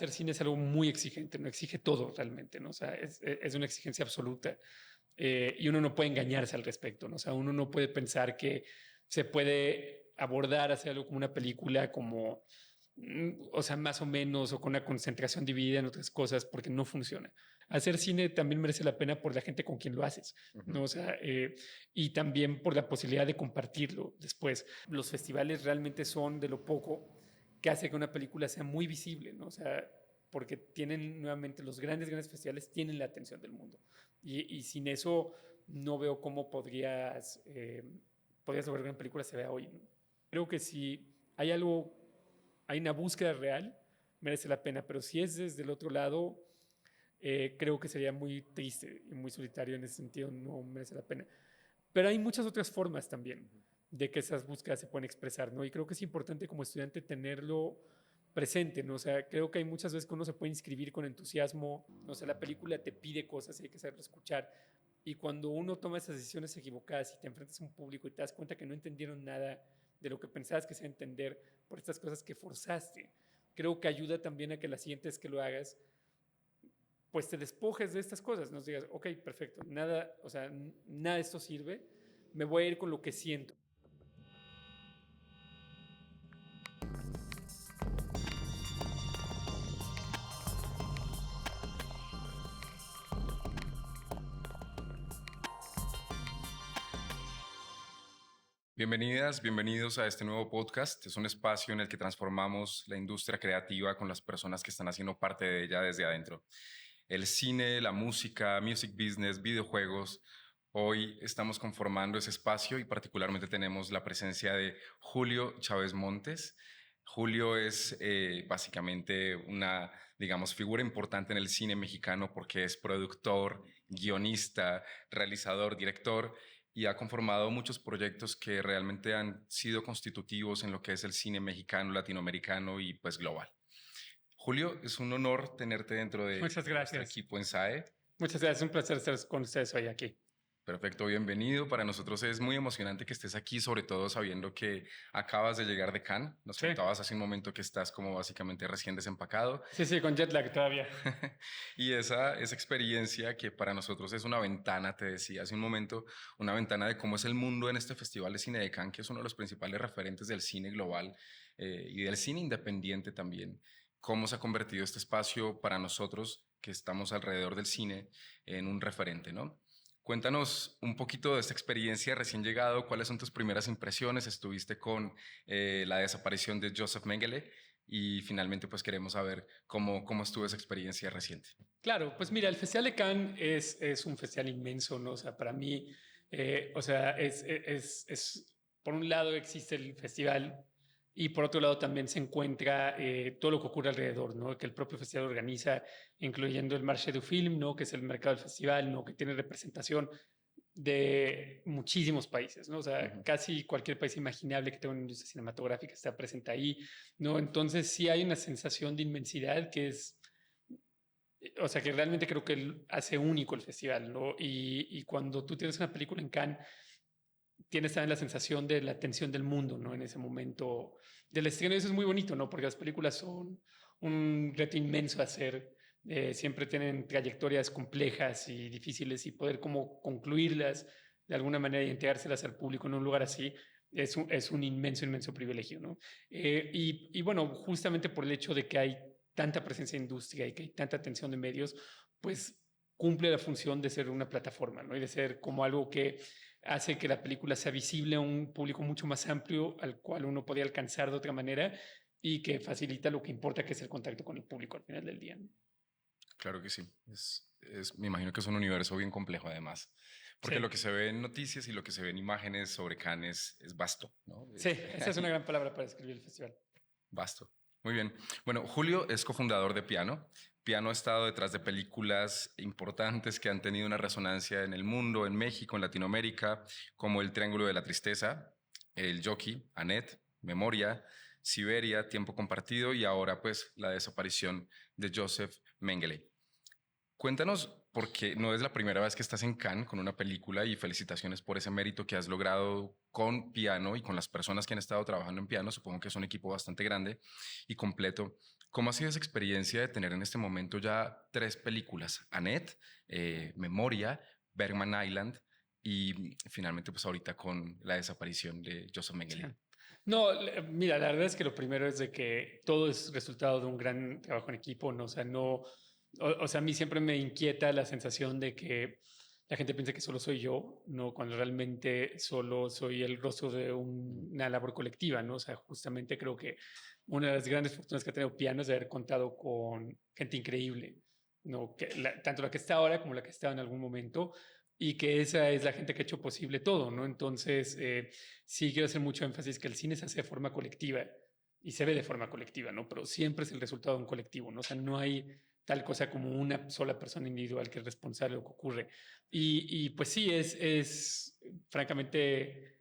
Hacer cine es algo muy exigente, no exige todo realmente, ¿no? O sea, es una exigencia absoluta y uno no puede engañarse al respecto, ¿no? O sea, uno no puede pensar que se puede abordar, hacer algo como una película como, o sea, más o menos, o con una concentración dividida en otras cosas, porque no funciona. Hacer cine también merece la pena por la gente con quien lo haces, ¿no? O sea, y también por la posibilidad de compartirlo después. Los festivales realmente son de lo poco que hace que una película sea muy visible, ¿no? O sea, porque tienen nuevamente los grandes festivales tienen la atención del mundo. Y sin eso no veo cómo podrías lograr que una película se vea hoy, ¿no? Creo que si hay algo, hay una búsqueda real, merece la pena, pero si es desde el otro lado, creo que sería muy triste y muy solitario en ese sentido, no merece la pena. Pero hay muchas otras formas también de que esas búsquedas se pueden expresar, ¿no? Y creo que es importante como estudiante tenerlo presente, ¿no? O sea, creo que hay muchas veces que uno se puede inscribir con entusiasmo, o sea, la película te pide cosas y hay que saberlo escuchar. Y cuando uno toma esas decisiones equivocadas y te enfrentas a un público y te das cuenta que no entendieron nada de lo que pensabas que se iba a entender por estas cosas que forzaste, creo que ayuda también a que la siguiente vez que lo hagas, pues te despojes de estas cosas, nos digas, ok, perfecto, nada, o sea, nada de esto sirve, me voy a ir con lo que siento. Bienvenidas, bienvenidos a este nuevo podcast. Es un espacio en el que transformamos la industria creativa con las personas que están haciendo parte de ella desde adentro. El cine, la música, music business, videojuegos. Hoy estamos conformando ese espacio y particularmente tenemos la presencia de Julio Chávez Montes. Julio es básicamente una, digamos, figura importante en el cine mexicano porque es productor, guionista, realizador, director y ha conformado muchos proyectos que realmente han sido constitutivos en lo que es el cine mexicano, latinoamericano y pues global. Julio, es un honor tenerte dentro de Muchas nuestro gracias. equipo en SAE. Muchas gracias, un placer estar con ustedes hoy aquí. Perfecto, bienvenido. Para nosotros es muy emocionante que estés aquí, sobre todo sabiendo que acabas de llegar de Cannes. Nos Sí, contabas hace un momento que estás como básicamente recién desempacado. sí, sí, con jet lag todavía. Y esa experiencia que para nosotros es una ventana, te decía hace un momento, una ventana de cómo es el mundo en este Festival de Cine de Cannes, que es uno de los principales referentes del cine global y del cine independiente también. Cómo se ha convertido este espacio para nosotros que estamos alrededor del cine en un referente, ¿no? Cuéntanos un poquito de esta experiencia recién llegado. ¿Cuáles son tus primeras impresiones? Estuviste con la desaparición de Joseph Mengele y finalmente pues queremos saber cómo estuvo esa experiencia reciente. Claro, pues mira, el Festival de Cannes es un festival inmenso, ¿no? O sea, para mí, o sea, por un lado existe el festival y por otro lado también se encuentra todo lo que ocurre alrededor, ¿no? Que el propio festival organiza, incluyendo el Marché du Film, ¿no? Que es el mercado del festival, ¿no? Que tiene representación de muchísimos países, ¿no? O sea, casi cualquier país imaginable que tenga una industria cinematográfica está presente ahí, ¿no? Entonces sí hay una sensación de inmensidad que es, o sea, que realmente creo que hace único el festival, ¿no? Y cuando tú tienes una película en Cannes, tienes también la sensación de la atención del mundo, ¿no? En ese momento del estreno, y eso es muy bonito, ¿no? Porque las películas son un reto inmenso a hacer, siempre tienen trayectorias complejas y difíciles y poder como concluirlas de alguna manera y entregárselas al público en un lugar así es un inmenso privilegio, ¿no? Y bueno, justamente por el hecho de que hay tanta presencia de industria y que hay tanta atención de medios, pues cumple la función de ser una plataforma, ¿no? Y de ser como algo que hace que la película sea visible a un público mucho más amplio al cual uno podía alcanzar de otra manera y que facilita lo que importa, que es el contacto con el público al final del día, ¿no? Claro que sí. Me imagino que es un universo bien complejo además, porque Sí, lo que se ve en noticias y lo que se ve en imágenes sobre Cannes es vasto, ¿no? sí, esa es una gran palabra para describir el festival. Vasto. Muy bien. Bueno, Julio es cofundador de Piano. Piano ha estado detrás de películas importantes que han tenido una resonancia en el mundo, en México, en Latinoamérica, como El Triángulo de la Tristeza, El Jockey, Annette, Memoria, Siberia, Tiempo Compartido y ahora pues la desaparición de Joseph Mengele. Cuéntanos, porque no es la primera vez que estás en Cannes con una película y felicitaciones por ese mérito que has logrado con Piano y con las personas que han estado trabajando en Piano. Supongo que es un equipo bastante grande y completo. ¿Cómo ha sido esa experiencia de tener en este momento ya 3 películas? Annette, Memoria, Bergman Island y finalmente pues ahorita con la desaparición de Joseph Sí. Mengele. No, mira, la verdad es que lo primero es de que todo es resultado de un gran trabajo en equipo, ¿no? O sea, no, o sea, a mí siempre me inquieta la sensación de que la gente piensa que solo soy yo, ¿no? Cuando realmente solo soy el rostro de una labor colectiva, ¿no? O sea, justamente creo que una de las grandes fortunas que ha tenido Piano es haber contado con gente increíble, ¿no? Que tanto la que está ahora como la que estaba en algún momento, y que esa es la gente que ha hecho posible todo, ¿no? Entonces, sí quiero hacer mucho énfasis que el cine se hace de forma colectiva y se ve de forma colectiva, ¿no? Pero siempre es el resultado de un colectivo, ¿no? O sea, no hay tal cosa como una sola persona individual que es responsable de lo que ocurre. Y pues sí, es francamente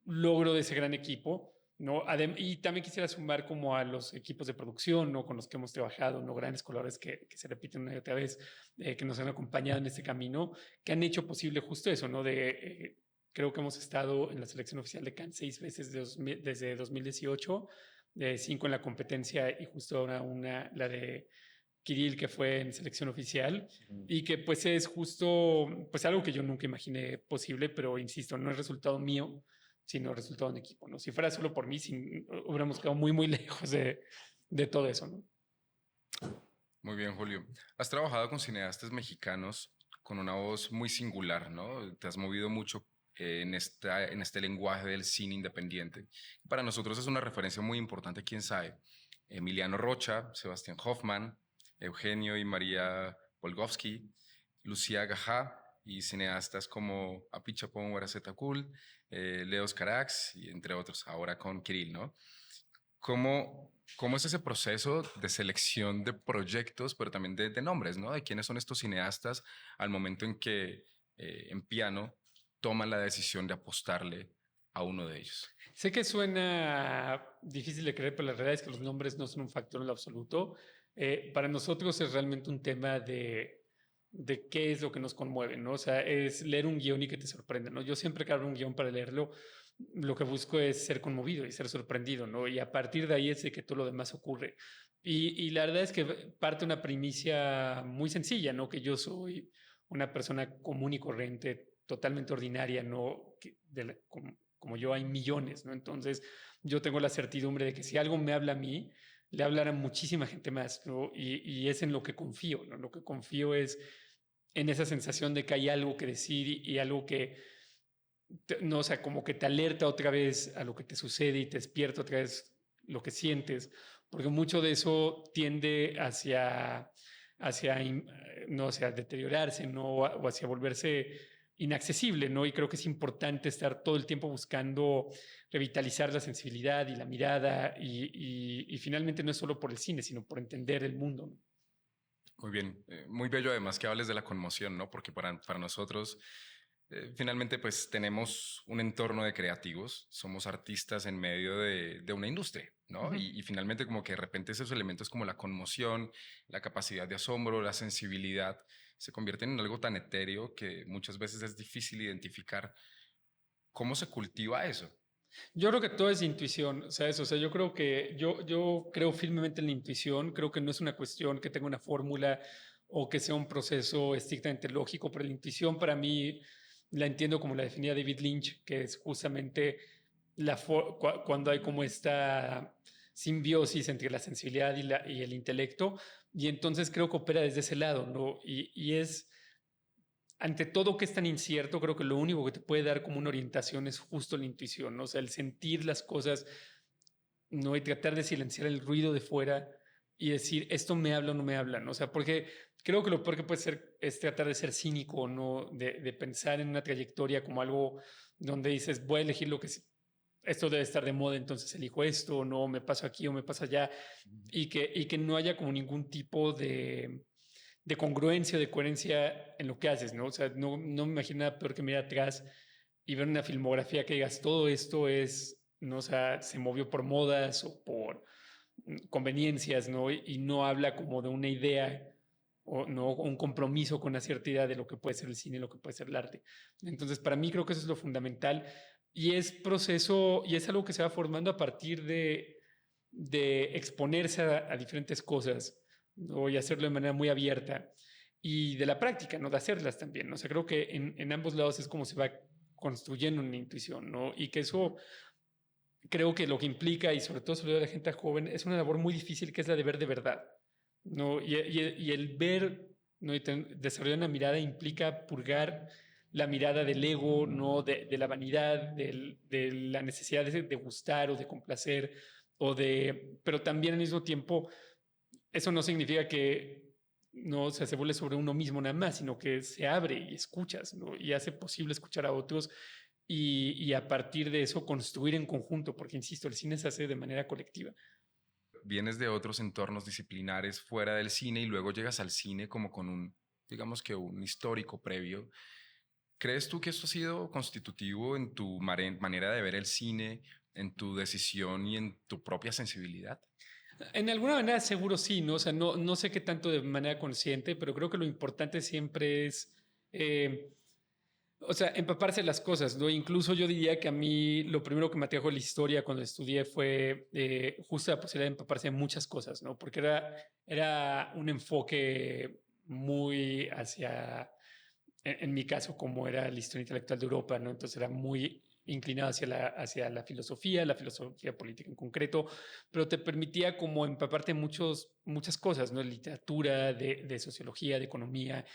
logro de ese gran equipo, ¿no? Y también quisiera sumar como a los equipos de producción, ¿no? Con los que hemos trabajado, ¿no? Grandes colores que se repiten una y otra vez, que nos han acompañado en este camino, que han hecho posible justo eso, ¿no? Creo que hemos estado en la selección oficial de Cannes 6 veces desde 2018, 5 en la competencia y justo ahora la de Kirill, que fue en selección oficial, y que pues es justo pues algo que yo nunca imaginé posible, pero insisto, no es resultado mío, sino resultado en equipo, ¿no? Si fuera solo por mí, hubiéramos quedado muy, muy lejos de todo eso, ¿no? Muy bien, Julio. Has trabajado con cineastas mexicanos con una voz muy singular, ¿no? Te has movido mucho en este lenguaje del cine independiente. Para nosotros es una referencia muy importante, quién sabe. Emiliano Rocha, Sebastián Hoffman, Eugenio y María Volgovsky, Lucía Gajá y cineastas como Apichapong Guaracetakul, Leos Carax y entre otros, ahora con Kirill, ¿no? ¿Cómo es ese proceso de selección de proyectos, pero también de nombres, ¿no? De quiénes son estos cineastas al momento en que en Piano toman la decisión de apostarle a uno de ellos. Sé que suena difícil de creer, pero la realidad es que los nombres no son un factor en lo absoluto. Para nosotros es realmente un tema de qué es lo que nos conmueve, ¿no? O sea, es leer un guión y que te sorprenda, ¿no? Yo siempre que abro un guión para leerlo, lo que busco es ser conmovido y ser sorprendido, ¿no? Y a partir de ahí es de que todo lo demás ocurre. Y la verdad es que parte una primicia muy sencilla, ¿no? Que yo soy una persona común y corriente, totalmente ordinaria, ¿no? Como yo hay millones, ¿no? Entonces yo tengo la certidumbre de que si algo me habla a mí, le hablará a muchísima gente más, ¿no? Y es en lo que confío, ¿no? Lo que confío es en esa sensación de que hay algo que decir y algo que, no, o sea, como que te alerta otra vez a lo que te sucede y te despierta otra vez lo que sientes, porque mucho de eso tiende no, o sea, deteriorarse, ¿no? O hacia volverse inaccesible, ¿no? Y creo que es importante estar todo el tiempo buscando revitalizar la sensibilidad y la mirada y finalmente no es solo por el cine, sino por entender el mundo, ¿no? Muy bien, muy bello además que hables de la conmoción, ¿no? Porque para nosotros, finalmente, pues tenemos un entorno de creativos, somos artistas en medio de una industria, ¿no? Ujú. Y finalmente como que de repente esos elementos como la conmoción, la capacidad de asombro, la sensibilidad, se convierten en algo tan etéreo que muchas veces es difícil identificar cómo se cultiva eso. Yo creo que todo es intuición, ¿sabes? O sea, yo creo que yo creo firmemente en la intuición, creo que no es una cuestión que tenga una fórmula o que sea un proceso estrictamente lógico, pero la intuición para mí la entiendo como la definía David Lynch, que es justamente cuando hay como esta simbiosis entre la sensibilidad y el intelecto, y entonces creo que opera desde ese lado, ¿no? Y es ante todo que es tan incierto, creo que lo único que te puede dar como una orientación es justo la intuición, ¿no? O sea, el sentir las cosas, ¿no? Y tratar de silenciar el ruido de fuera y decir, esto me habla o no me habla, ¿no? O sea, porque creo que lo peor que puede ser es tratar de ser cínico, ¿no? De pensar en una trayectoria como algo donde dices, voy a elegir lo que esto debe estar de moda, entonces elijo esto, o no, me paso aquí o me paso allá, y que no haya como ningún tipo de congruencia, de coherencia en lo que haces, ¿no? O sea, no me imagino nada peor que mirar atrás y ver una filmografía que digas, todo esto es, ¿no? O sea, se movió por modas o por conveniencias, ¿no? Y no habla como de una idea o no un compromiso con una cierta idea de lo que puede ser el cine, lo que puede ser el arte. Entonces, para mí creo que eso es lo fundamental y es proceso y es algo que se va formando a partir de exponerse a diferentes cosas, ¿no? Y hacerlo de manera muy abierta y de la práctica, ¿no? De hacerlas también, ¿no? O sea, creo que en ambos lados es como se va construyendo una intuición, ¿no? Y que eso creo que lo que implica, y sobre todo sobre la gente joven, es una labor muy difícil que es la de ver de verdad, ¿no? Y el ver, ¿no? Y desarrollar una mirada implica purgar la mirada del ego, ¿no? De la vanidad, de la necesidad de gustar o de complacer, pero también al mismo tiempo, eso no significa que no, o sea, se vuelve sobre uno mismo nada más, sino que se abre y escuchas, ¿no? Y hace posible escuchar a otros y a partir de eso construir en conjunto, porque insisto, el cine se hace de manera colectiva. Vienes de otros entornos disciplinares fuera del cine y luego llegas al cine como con un, digamos que un histórico previo. ¿Crees tú que esto ha sido constitutivo en tu manera de ver el cine, en tu decisión y en tu propia sensibilidad? En alguna manera seguro sí, ¿no? O sea, no sé qué tanto de manera consciente, pero creo que lo importante siempre es, eh, o sea, empaparse de las cosas, ¿no? Incluso yo diría que a mí lo primero que me atrajo la historia cuando estudié fue justo la posibilidad de empaparse de muchas cosas, ¿no? Porque era un enfoque muy hacia, en mi caso, como era la historia intelectual de Europa, ¿no? Entonces era muy inclinado hacia la filosofía política en concreto, pero te permitía como empaparte de muchas cosas, ¿no? De literatura, de sociología, de economía,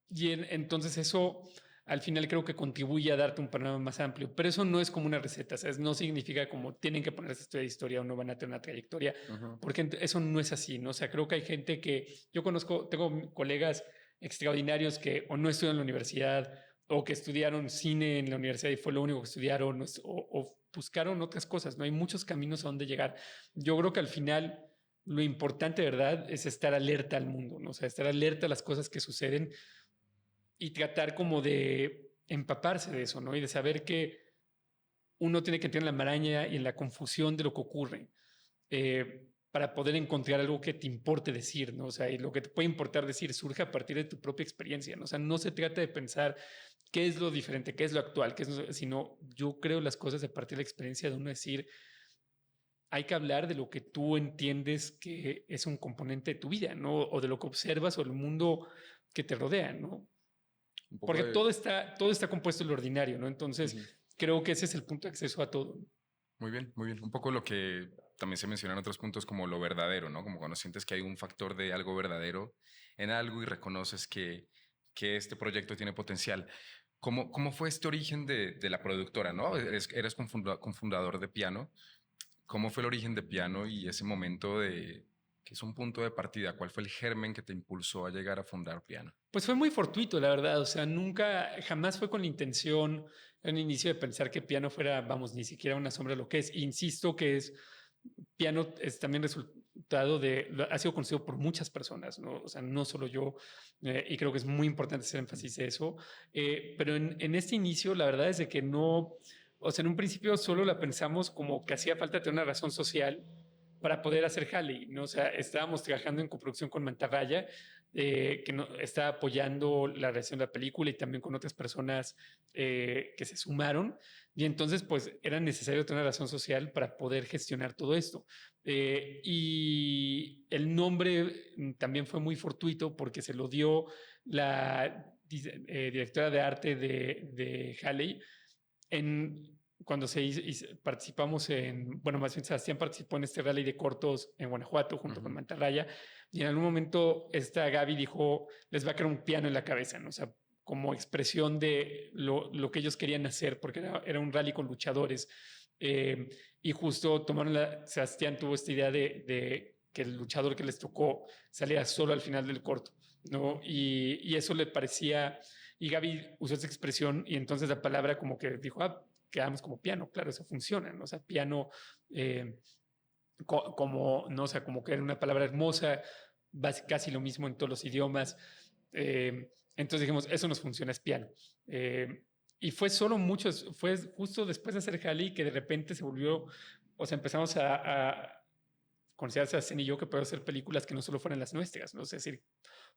y entonces eso al final creo que contribuye a darte un panorama más amplio, pero eso no es como una receta, ¿sabes? No significa como tienen que ponerse a estudiar historia o no van a tener una trayectoria, Ujú. porque eso no es así, ¿no? O sea, creo que hay gente que yo conozco, tengo colegas extraordinarios que o no estudian en la universidad o que estudiaron cine en la universidad y fue lo único que estudiaron o buscaron otras cosas, ¿no? Hay muchos caminos a donde llegar. Yo creo que al final lo importante, ¿verdad?, es estar alerta al mundo, ¿no? O sea, estar alerta a las cosas que suceden y tratar como de empaparse de eso, ¿no? Y de saber que uno tiene que entrar en la maraña y en la confusión de lo que ocurre para poder encontrar algo que te importe decir, ¿no? O sea, y lo que te puede importar decir surge a partir de tu propia experiencia, ¿no? O sea, no se trata de pensar qué es lo diferente, qué es lo actual, sino yo creo las cosas a partir de la experiencia de uno decir, hay que hablar de lo que tú entiendes que es un componente de tu vida, ¿no? O de lo que observas o el mundo que te rodea, ¿no? Un poco Porque de... todo está compuesto en lo ordinario, ¿no? Entonces, Ujú. creo que ese es el punto de acceso a todo. Muy bien, muy bien. Un poco lo que también se menciona en otros puntos como lo verdadero, ¿no? Como cuando sientes que hay un factor de algo verdadero en algo y reconoces que este proyecto tiene potencial. ¿Cómo fue este origen de la productora, ¿no? Eres cofundador de Piano. ¿Cómo fue el origen de Piano y ese momento de que es un punto de partida? ¿Cuál fue el germen que te impulsó a llegar a fundar Piano? Pues fue muy fortuito, la verdad. O sea, jamás fue con la intención en inicio de pensar que piano fuera, vamos, ni siquiera una sombra de lo que es. Insisto que piano es también resultado ha sido conocido por muchas personas, ¿no? O sea, no solo yo, y creo que es muy importante hacer énfasis en eso. Pero en este inicio, la verdad es de que no, o sea, en un principio solo la pensamos como que hacía falta tener una razón social para poder hacer Halley, ¿no? O sea, estábamos trabajando en coproducción con Mantarraya, que está apoyando la reacción de la película y también con otras personas que se sumaron. Y entonces, pues, era necesario tener una razón social para poder gestionar todo esto. Y el nombre también fue muy fortuito porque se lo dio la directora de arte de Halley cuando participamos bueno, más bien Sebastián participó en este rally de cortos en Guanajuato junto con Ujú. Mantarraya, y en algún momento esta Gaby dijo, les va a caer un piano en la cabeza, ¿no? O sea, como expresión de lo que ellos querían hacer, porque era un rally con luchadores. Eh, y justo Sebastián tuvo esta idea de que el luchador que les tocó salía solo al final del corto, ¿no? Y eso le parecía, y Gaby usó esa expresión y entonces la palabra como que dijo, quedamos como piano, claro, eso funciona, ¿no? O sea, piano eh, como, ¿no? O sea, como que era una palabra hermosa, casi lo mismo en todos los idiomas. Entonces dijimos, eso nos funciona, es piano. Y fue justo después de hacer Halley que de repente se volvió, o sea, empezamos a considerarse a Zen y yo que puedo hacer películas que no solo fueran las nuestras, ¿no? Es decir,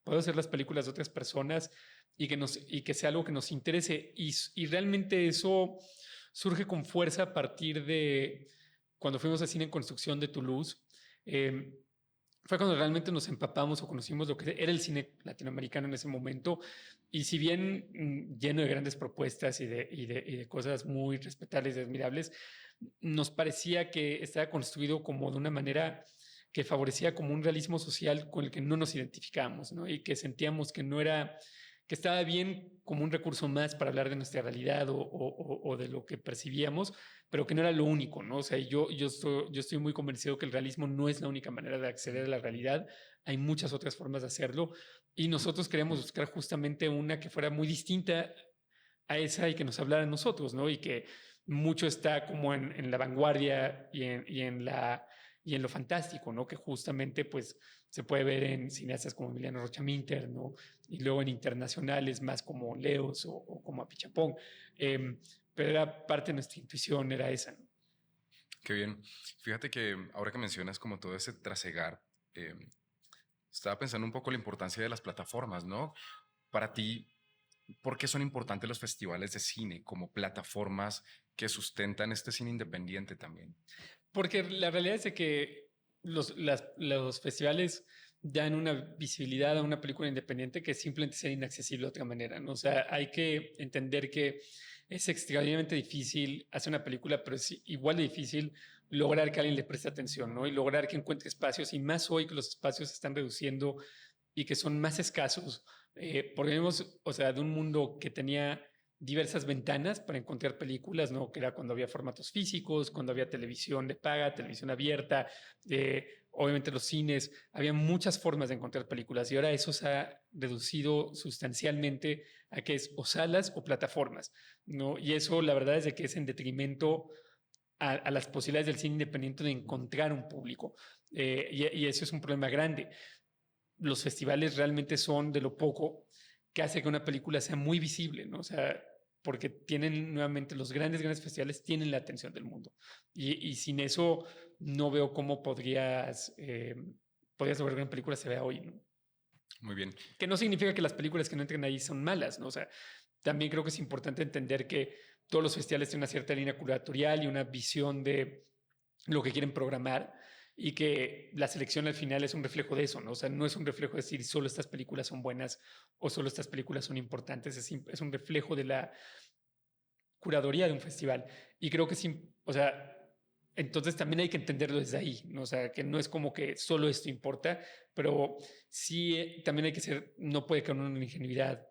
puedo hacer las películas de otras personas y que sea algo que nos interese. Y realmente eso surge con fuerza a partir cuando fuimos al cine en construcción de Toulouse, eh, fue cuando realmente nos empapamos o conocimos lo que era el cine latinoamericano en ese momento. Y si bien lleno de grandes propuestas y de cosas muy respetables y admirables, nos parecía que estaba construido como de una manera que favorecía como un realismo social con el que no nos identificábamos, ¿no? Y que sentíamos que no era, que estaba bien como un recurso más para hablar de nuestra realidad o de lo que percibíamos, pero que no era lo único, ¿no? O sea, yo estoy muy convencido que el realismo no es la única manera de acceder a la realidad. Hay muchas otras formas de hacerlo y nosotros queríamos buscar justamente una que fuera muy distinta a esa y que nos hablara a nosotros, ¿no? Y que mucho está como en la vanguardia y en lo fantástico, ¿no? Que justamente pues se puede ver en cineastas como Emiliano Rocha Minter, ¿no? Y luego en internacionales más como Leos o como Apichapón. Pero era parte de nuestra intuición, era esa, ¿no? Qué bien. Fíjate que ahora que mencionas como todo ese trasegar, eh, estaba pensando un poco la importancia de las plataformas, ¿no? Para ti, ¿por qué son importantes los festivales de cine como plataformas que sustentan este cine independiente también? Porque la realidad es de que los festivales dan una visibilidad a una película independiente que simplemente sea inaccesible de otra manera, ¿no? O sea, hay que entender que es extraordinariamente difícil hacer una película, pero es igual de difícil lograr que alguien le preste atención, ¿no? Y lograr que encuentre espacios, y más hoy que los espacios se están reduciendo y que son más escasos, porque vemos, o sea, de un mundo que tenía diversas ventanas para encontrar películas, ¿no? Que era cuando había formatos físicos, cuando había televisión de paga, televisión abierta, obviamente los cines, había muchas formas de encontrar películas y ahora eso se ha reducido sustancialmente a que es o salas o plataformas, ¿no? Y eso la verdad es de que es en detrimento a las posibilidades del cine independiente de encontrar un público. Y eso es un problema grande. Los festivales realmente son de lo poco que hace que una película sea muy visible, ¿no? O sea, porque tienen nuevamente los grandes festivales tienen la atención del mundo. Y sin eso no veo cómo podrías lograr que una película se vea hoy, ¿no? Muy bien. Que no significa que las películas que no entren ahí son malas, ¿no? O sea, también creo que es importante entender que todos los festivales tienen una cierta línea curatorial y una visión de lo que quieren programar y que la selección al final es un reflejo de eso, ¿no? O sea, no es un reflejo de decir solo estas películas son buenas o solo estas películas son importantes, es un reflejo de la curaduría de un festival. Y creo que sí, o sea, entonces también hay que entenderlo desde ahí, ¿no? O sea, que no es como que solo esto importa, pero sí también hay que ser, no puede caer una ingenuidad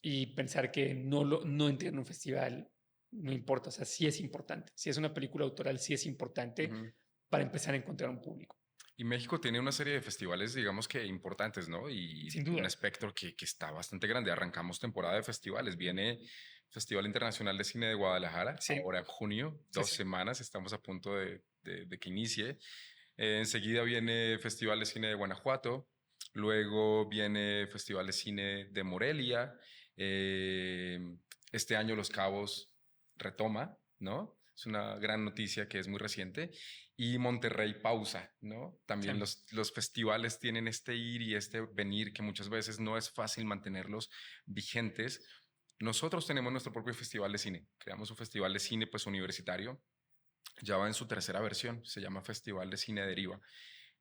y pensar que no entrar en un festival no importa, o sea, sí es importante. Si es una película autoral, sí es importante Ujú. para empezar a encontrar un público, Y México tiene una serie de festivales, digamos que importantes, ¿no? Y sin un duda. espectro que está bastante grande. Arrancamos temporada de festivales. Viene Festival Internacional de Cine de Guadalajara, Sí, ahora en junio, sí, dos sí. semanas, estamos a punto de que inicie. Enseguida viene Festival de Cine de Guanajuato, luego viene Festival de Cine de Morelia. eh, este año Los Cabos retoma, ¿no? Es una gran noticia que es muy reciente. Y Monterrey pausa, ¿no? Sí. También los festivales tienen este ir y este venir que muchas veces no es fácil mantenerlos vigentes. Nosotros tenemos nuestro propio festival de cine. Creamos un festival de cine pues universitario. Ya va en su tercera versión. Se llama Festival de Cine Deriva.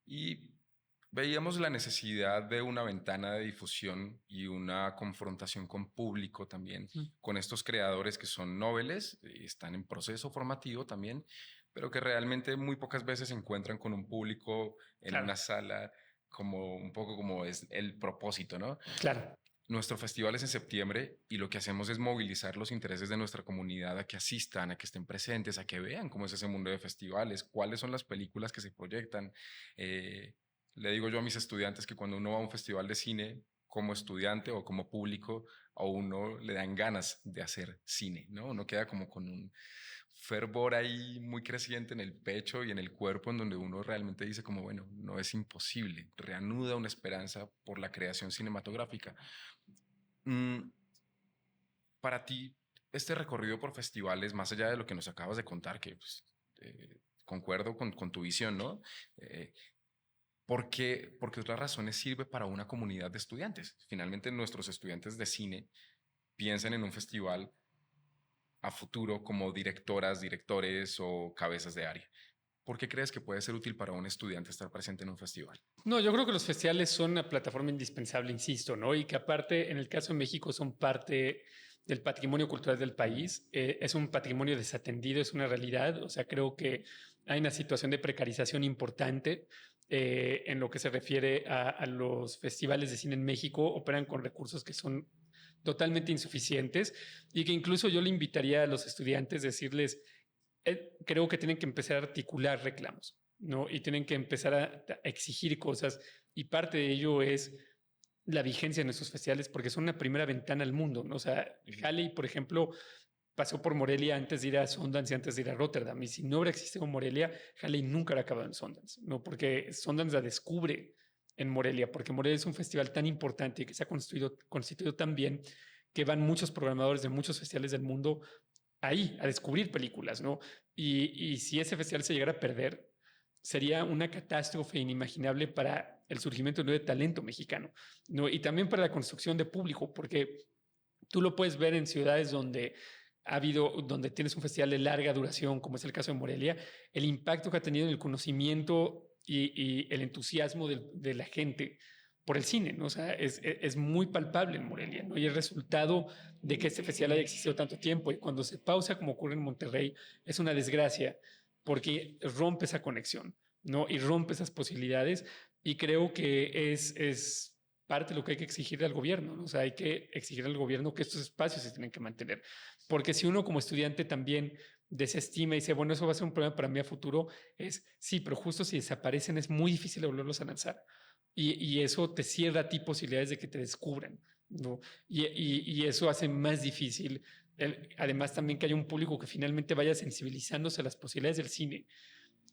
Y veíamos la necesidad de una ventana de difusión y una confrontación con público también, Mm. con estos creadores que son noveles, están en proceso formativo también, pero que realmente muy pocas veces se encuentran con un público en Claro, una sala como un poco como es el propósito, ¿no? claro. Nuestro festival es en septiembre y lo que hacemos es movilizar los intereses de nuestra comunidad a que asistan, a que estén presentes, a que vean cómo es ese mundo de festivales, cuáles son las películas que se proyectan. Eh, Le digo yo a mis estudiantes que cuando uno va a un festival de cine como estudiante o como público, a uno le dan ganas de hacer cine, ¿no? Uno queda como con un fervor ahí muy creciente en el pecho y en el cuerpo, en donde uno realmente dice como, bueno, no es imposible, reanuda una esperanza por la creación cinematográfica. Mm, para ti, este recorrido por festivales, más allá de lo que nos acabas de contar, que pues, concuerdo con tu visión, ¿no? Eh, ¿Por qué otras razones sirve para una comunidad de estudiantes? Finalmente, nuestros estudiantes de cine piensan en un festival a futuro como directoras, directores o cabezas de área. ¿Por qué crees que puede ser útil para un estudiante estar presente en un festival? No, yo creo que los festivales son una plataforma indispensable, insisto, ¿no? Y que aparte, en el caso de México, son parte del patrimonio cultural del país. Es un patrimonio desatendido, es una realidad. O sea, creo que hay una situación de precarización importante en lo que se refiere a los festivales de cine en México. Operan con recursos que son totalmente insuficientes y que incluso yo le invitaría a los estudiantes a decirles, creo que tienen que empezar a articular reclamos, ¿no? Y tienen que empezar a exigir cosas y parte de ello es la vigencia de nuestros festivales porque son una primera ventana al mundo, ¿no? O sea, Halley, por ejemplo, pasó por Morelia antes de ir a Sundance y antes de ir a Rotterdam. Y si no hubiera existido Morelia, Halley nunca hubiera acabado en Sundance, ¿no? Porque Sundance la descubre en Morelia, porque Morelia es un festival tan importante y que se ha constituido tan bien que van muchos programadores de muchos festivales del mundo ahí a descubrir películas, ¿no? Y si ese festival se llegara a perder, sería una catástrofe inimaginable para el surgimiento de talento mexicano, ¿no? Y también para la construcción de público, porque tú lo puedes ver en ciudades donde donde tienes un festival de larga duración, como es el caso de Morelia, el impacto que ha tenido en el conocimiento y el entusiasmo de la gente por el cine, ¿no? O sea, es muy palpable en Morelia, ¿no? Y el resultado de que este festival haya existido tanto tiempo y cuando se pausa, como ocurre en Monterrey, es una desgracia porque rompe esa conexión, ¿no? Y rompe esas posibilidades y creo que es parte de lo que hay que exigir al gobierno, ¿no? O sea, hay que exigir al gobierno que estos espacios se tienen que mantener, porque si uno como estudiante también desestima y dice, bueno, eso va a ser un problema para mí a futuro, sí, pero justo si desaparecen es muy difícil volverlos a lanzar y eso te cierra a ti posibilidades de que te descubran, ¿no? Y eso hace más difícil, además también que haya un público que finalmente vaya sensibilizándose a las posibilidades del cine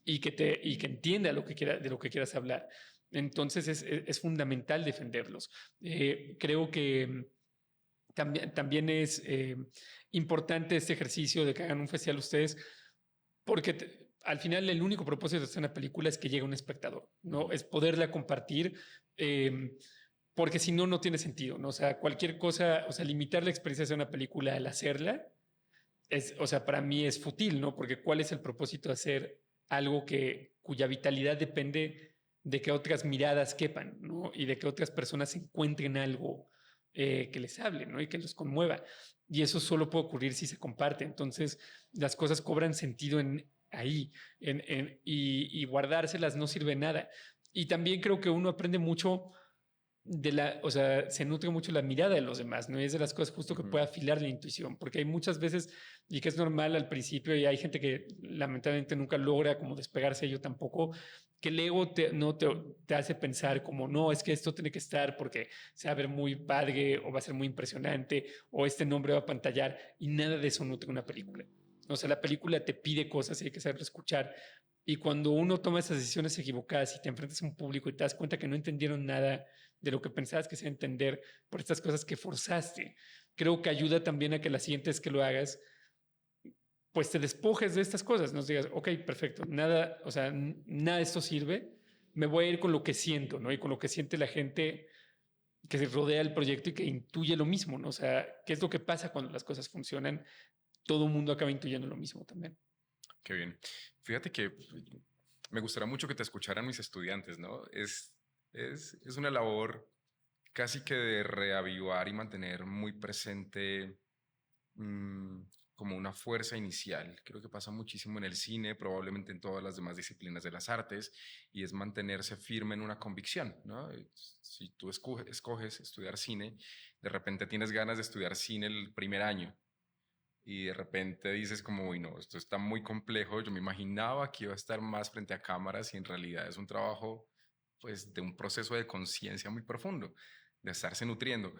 y que entienda de lo que quieras hablar. Entonces es fundamental defenderlos. Creo que también es importante este ejercicio de que hagan un festival ustedes, porque al final el único propósito de hacer una película es que llegue un espectador, ¿no? Es poderla compartir, porque si no, no tiene sentido, ¿no? O sea, cualquier cosa, o sea, limitar la experiencia de una película al hacerla, o sea, para mí es fútil, ¿no? Porque ¿cuál es el propósito de hacer algo cuya vitalidad depende de que otras miradas quepan, ¿no? Y de que otras personas encuentren algo que les hable, ¿no? Y que los conmueva. Y eso solo puede ocurrir si se comparte. Entonces, las cosas cobran sentido ahí y guardárselas no sirve de nada. Y también creo que uno aprende mucho o sea, se nutre mucho la mirada de los demás, ¿no? Y es de las cosas justo que puede afilar la intuición, porque hay muchas veces, y que es normal al principio, y hay gente que lamentablemente nunca logra como despegarse de ello tampoco, que el ego no te hace pensar como, no, es que esto tiene que estar porque se va a ver muy padre, o va a ser muy impresionante, o este nombre va a pantallar, y nada de eso nutre una película. O sea, la película te pide cosas y hay que saberlo escuchar. Y cuando uno toma esas decisiones equivocadas y te enfrentas a un público y te das cuenta que no entendieron nada de lo que pensabas que se iba a entender por estas cosas que forzaste, creo que ayuda también a que la siguiente vez que lo hagas, pues te despojes de estas cosas, no digas, ok, perfecto, nada, o sea, nada de esto sirve, me voy a ir con lo que siento, ¿no? Y con lo que siente la gente que se rodea el proyecto y que intuye lo mismo, ¿no? O sea, ¿qué es lo que pasa cuando las cosas funcionan? Todo el mundo acaba intuyendo lo mismo también. Qué bien. Fíjate que me gustaría mucho que te escucharan mis estudiantes, ¿no? Es una labor casi que de reavivar y mantener muy presente mm, como una fuerza inicial. Creo que pasa muchísimo en el cine, probablemente en todas las demás disciplinas de las artes, y es mantenerse firme en una convicción, ¿no? Si tú escoges estudiar cine, de repente tienes ganas de estudiar cine el primer año y de repente dices como, uy, no, esto está muy complejo, yo me imaginaba que iba a estar más frente a cámaras y en realidad es un trabajo pues de un proceso de conciencia muy profundo, de estarse nutriendo.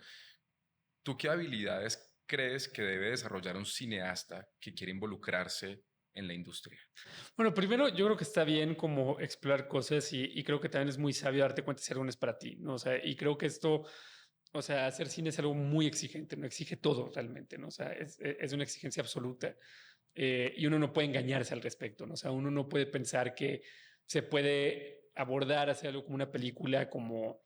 ¿Tú qué habilidades crees que debe desarrollar un cineasta que quiere involucrarse en la industria? Bueno, primero yo creo que está bien como explorar cosas y creo que también es muy sabio darte cuenta si algo no es para ti, ¿no? O sea, y creo que esto, o sea, hacer cine es algo muy exigente, no exige todo realmente, ¿no? O sea, es una exigencia absoluta y uno no puede engañarse al respecto, ¿no? O sea, uno no puede pensar que se puede abordar hacer algo como una película como,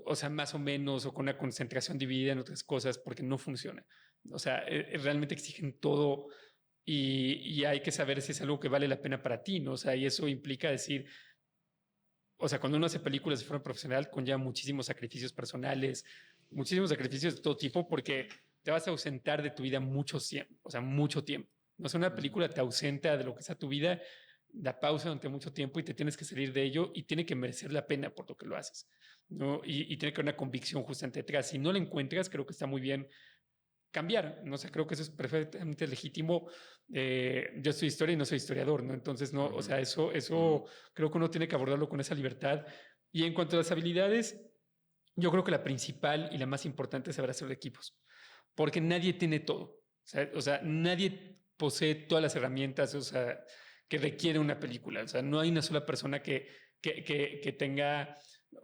o sea, más o menos o con una concentración dividida en otras cosas porque no funciona. O sea, realmente exigen todo y hay que saber si es algo que vale la pena para ti, ¿no? O sea, y eso implica decir, o sea, cuando uno hace películas de forma profesional, conlleva muchísimos sacrificios personales, muchísimos sacrificios de todo tipo, porque te vas a ausentar de tu vida mucho tiempo, o sea, mucho tiempo. No sé, una película te ausenta de lo que sea tu vida, da pausa durante mucho tiempo y te tienes que salir de ello y tiene que merecer la pena por lo que lo haces, ¿no? Y tiene que haber una convicción justamente detrás. Si no la encuentras, creo que está muy bien cambiar. No sé, creo que eso es perfectamente legítimo. Yo soy historia y no soy historiador, ¿no? Entonces, no, o sea, eso creo que uno tiene que abordarlo con esa libertad. Y en cuanto a las habilidades, yo creo que la principal y la más importante es saber hacer equipos, porque nadie tiene todo. O sea, nadie posee todas las herramientas, o sea, que requiere una película. O sea, no hay una sola persona que tenga,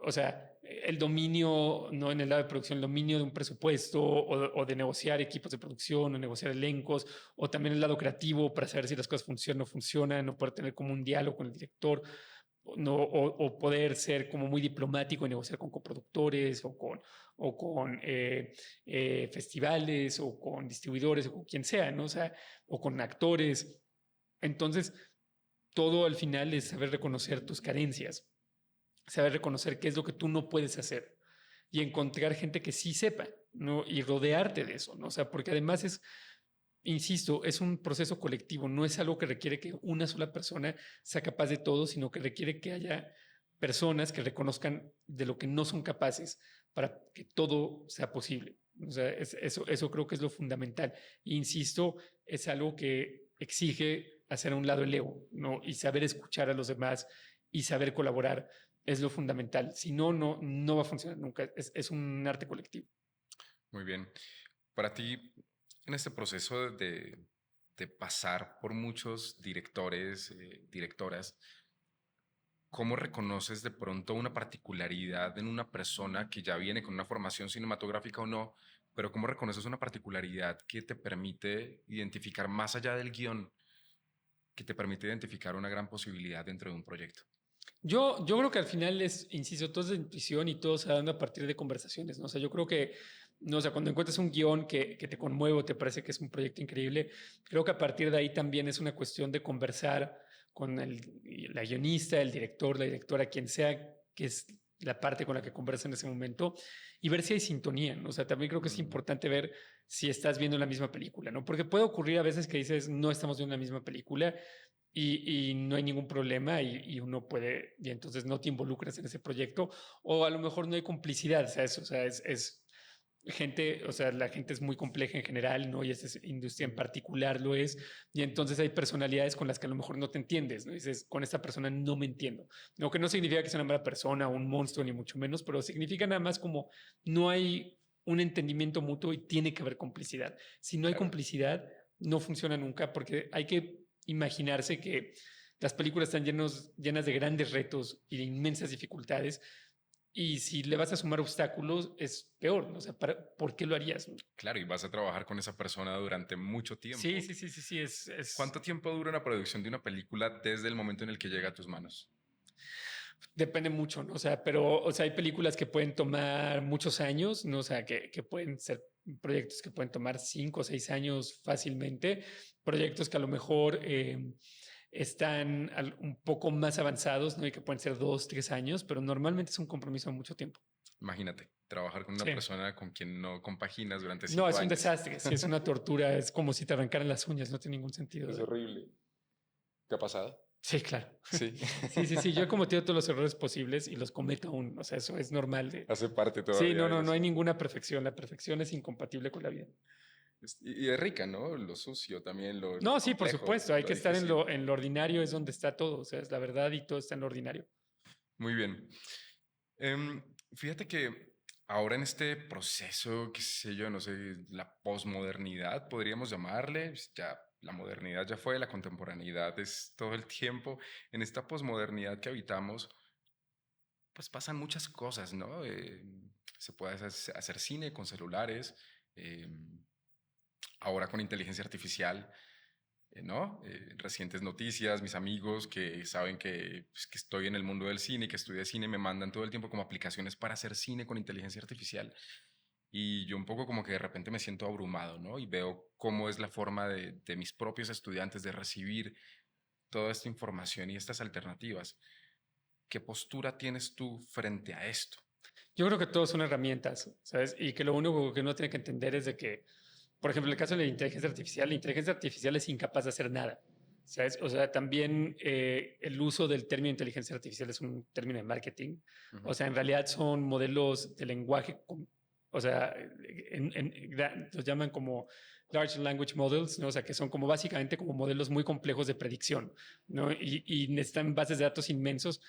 o sea, el dominio, no en el lado de producción, el dominio de un presupuesto o de negociar equipos de producción o negociar elencos, o también el lado creativo para saber si las cosas funcionan o no funcionan, o poder tener como un diálogo con el director, no, o poder ser como muy diplomático y negociar con coproductores o con festivales o con distribuidores o con quien sea, ¿no? O sea, o con actores. Entonces, todo al final es saber reconocer tus carencias, saber reconocer qué es lo que tú no puedes hacer y encontrar gente que sí sepa, ¿no? Y rodearte de eso, ¿no? O sea, porque además es, insisto, es un proceso colectivo, no es algo que requiere que una sola persona sea capaz de todo, sino que requiere que haya personas que reconozcan de lo que no son capaces para que todo sea posible. O sea, eso creo que es lo fundamental. Insisto, es algo que exige hacer a un lado el ego, ¿no? Y saber escuchar a los demás y saber colaborar es lo fundamental. Si no, no va a funcionar nunca. Es un arte colectivo. Muy bien. Para ti, en este proceso de pasar por muchos directores, directoras, ¿cómo reconoces de pronto una particularidad en una persona que ya viene con una formación cinematográfica o no? Pero ¿cómo reconoces una particularidad que te permite identificar más allá del guión, que te permite identificar una gran posibilidad dentro de un proyecto? Yo creo que al final es, insisto, todo es de intuición y todo se va dando a partir de conversaciones, ¿no? O sea, yo creo que, no, o sea, cuando encuentras un guión que te conmueve o te parece que es un proyecto increíble, creo que a partir de ahí también es una cuestión de conversar con la guionista, el director, la directora, quien sea que es la parte con la que conversa en ese momento y ver si hay sintonía, ¿no? O sea, también creo que es importante ver si estás viendo la misma película, ¿no? Porque puede ocurrir a veces que dices, no estamos viendo la misma película y no hay ningún problema y uno puede, y entonces no te involucras en ese proyecto, o a lo mejor no hay complicidad, o sea, es gente, o sea, la gente es muy compleja en general, ¿no? Y esta industria en particular lo es, y entonces hay personalidades con las que a lo mejor no te entiendes, ¿no? Dices, con esta persona no me entiendo, lo que no significa que sea una mala persona o un monstruo, ni mucho menos, pero significa nada más como no hay un entendimiento mutuo y tiene que haber complicidad. Si no hay Claro. complicidad, no funciona nunca porque hay que imaginarse que las películas están llenas de grandes retos y de inmensas dificultades. Y si le vas a sumar obstáculos, es peor, ¿no? O sea, ¿por qué lo harías? Claro, y vas a trabajar con esa persona durante mucho Sí, tiempo. sí, sí, sí, sí, ¿Cuánto tiempo dura una producción de una película desde el momento en el que llega a tus manos? depende mucho, ¿no? O sea, pero, o sea, hay películas que pueden tomar muchos años, ¿no? O sea, que pueden ser proyectos que pueden tomar 5 o 6 años fácilmente, proyectos que a lo mejor están un poco más avanzados, ¿no? Y que pueden ser 2, 3 años, pero normalmente es un compromiso de mucho tiempo. Imagínate, trabajar con una Sí. persona con quien no compaginas durante No, cinco es un años. desastre, sí, es una tortura, es como si te arrancaran las uñas, no tiene ningún sentido. Es horrible. ¿Te ha pasado? Sí, claro. Sí. Sí, sí, sí, yo he cometido todos los errores posibles y los cometo aún, o sea, eso es normal. Hace parte Sí, todavía no, del no hay asunto. ninguna perfección, la perfección es incompatible con la vida. Y es rica, ¿no? Lo sucio también, lo No, sí, por complejo, supuesto, hay lo que estar difícil. en lo ordinario, es donde está todo, o sea, es la verdad y todo está en lo ordinario. Muy bien. Em, Fíjate que ahora en este proceso, qué sé yo, no sé, la posmodernidad, podríamos llamarle, pues ya la modernidad ya fue, la contemporaneidad es todo el tiempo. En esta posmodernidad que habitamos, pues pasan muchas cosas, ¿no? Se puede hacer cine con celulares, em, ahora con inteligencia artificial. ¿No? Recientes noticias, mis amigos que saben que, pues, que estoy en el mundo del cine y que estudié cine me mandan todo el tiempo como aplicaciones para hacer cine con inteligencia artificial. y yo un poco como que de repente me siento abrumado, ¿no? Y veo cómo es la forma de mis propios estudiantes de recibir toda esta información y estas alternativas. ¿Qué postura tienes tú frente a esto? Yo creo que todos son herramientas, ¿sabes? Y que lo único que uno tiene que entender es de que, por ejemplo, en el caso de la inteligencia artificial es incapaz de hacer nada, ¿sabes? O sea, también el uso del término inteligencia artificial es un término de marketing. O Ujú, sea, en realidad son modelos de lenguaje, o sea, los llaman como large language models, ¿no? O sea, que son como básicamente como modelos muy complejos de predicción, ¿no? Y necesitan bases de datos inmensos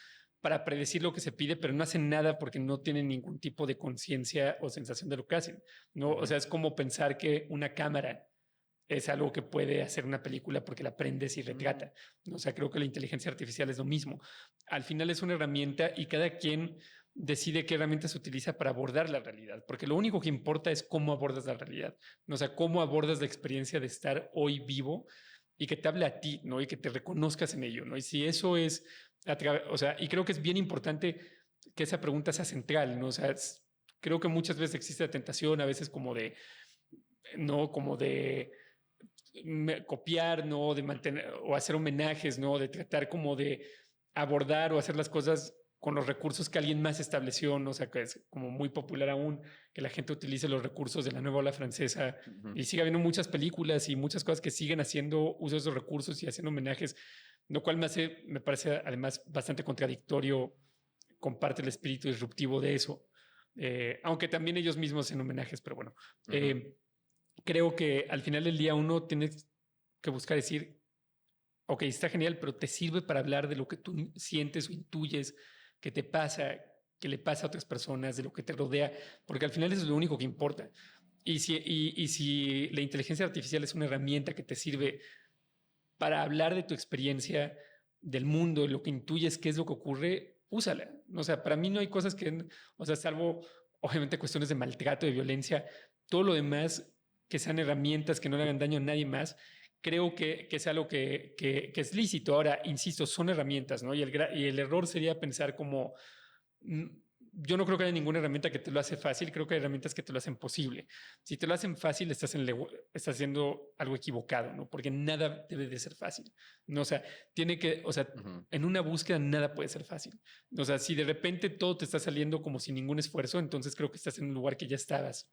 para predecir lo que se pide, pero no hacen nada porque no tienen ningún tipo de conciencia o sensación de lo que hacen, ¿no? O ujú, sea, es como pensar que una cámara es algo que puede hacer una película porque la prendes y mm, retrata, ¿no? O sea, creo que la inteligencia artificial es lo mismo. Al final es una herramienta y cada quien decide qué herramienta se utiliza para abordar la realidad, porque lo único que importa es cómo abordas la realidad, ¿no? O sea, cómo abordas la experiencia de estar hoy vivo y que te hable a ti, ¿no? Y que te reconozcas en ello, ¿no? Y si eso es, o sea, y creo que es bien importante que esa pregunta sea central, ¿no? O sea, creo que muchas veces existe la tentación, a veces como de, no, como de copiar, ¿no? De mantener o hacer homenajes, ¿no? De tratar como de abordar o hacer las cosas con los recursos que alguien más estableció, ¿no? O sea, que es como muy popular aún que la gente utilice los recursos de la nueva ola francesa ujú, y sigue habiendo muchas películas y muchas cosas que siguen haciendo uso de esos recursos y haciendo homenajes, lo cual me parece además bastante contradictorio, comparte el espíritu disruptivo de eso, aunque también ellos mismos hacen homenajes, pero bueno. ujú, Creo que al final del día uno tiene que buscar decir, ok, está genial, pero te sirve para hablar de lo que tú sientes o intuyes, que te pasa, que le pasa a otras personas, de lo que te rodea, porque al final eso es lo único que importa. Y si la inteligencia artificial es una herramienta que te sirve para hablar de tu experiencia del mundo, de lo que intuyes, qué es lo que ocurre, úsala. O sea, para mí no hay cosas que, o sea, salvo obviamente cuestiones de maltrato, de violencia, todo lo demás que sean herramientas que no le hagan daño a nadie más, creo que es algo que es lícito. Ahora, insisto, son herramientas, ¿no? Y el error sería pensar como, mm, yo no creo que haya ninguna herramienta que te lo hace fácil, creo que hay herramientas que te lo hacen posible. Si te lo hacen fácil, estás haciendo algo equivocado, ¿no? Porque nada debe de ser fácil, ¿no? O sea, o sea, ujú. en una búsqueda nada puede ser fácil. O sea, si de repente todo te está saliendo como sin ningún esfuerzo, entonces creo que estás en un lugar que ya estabas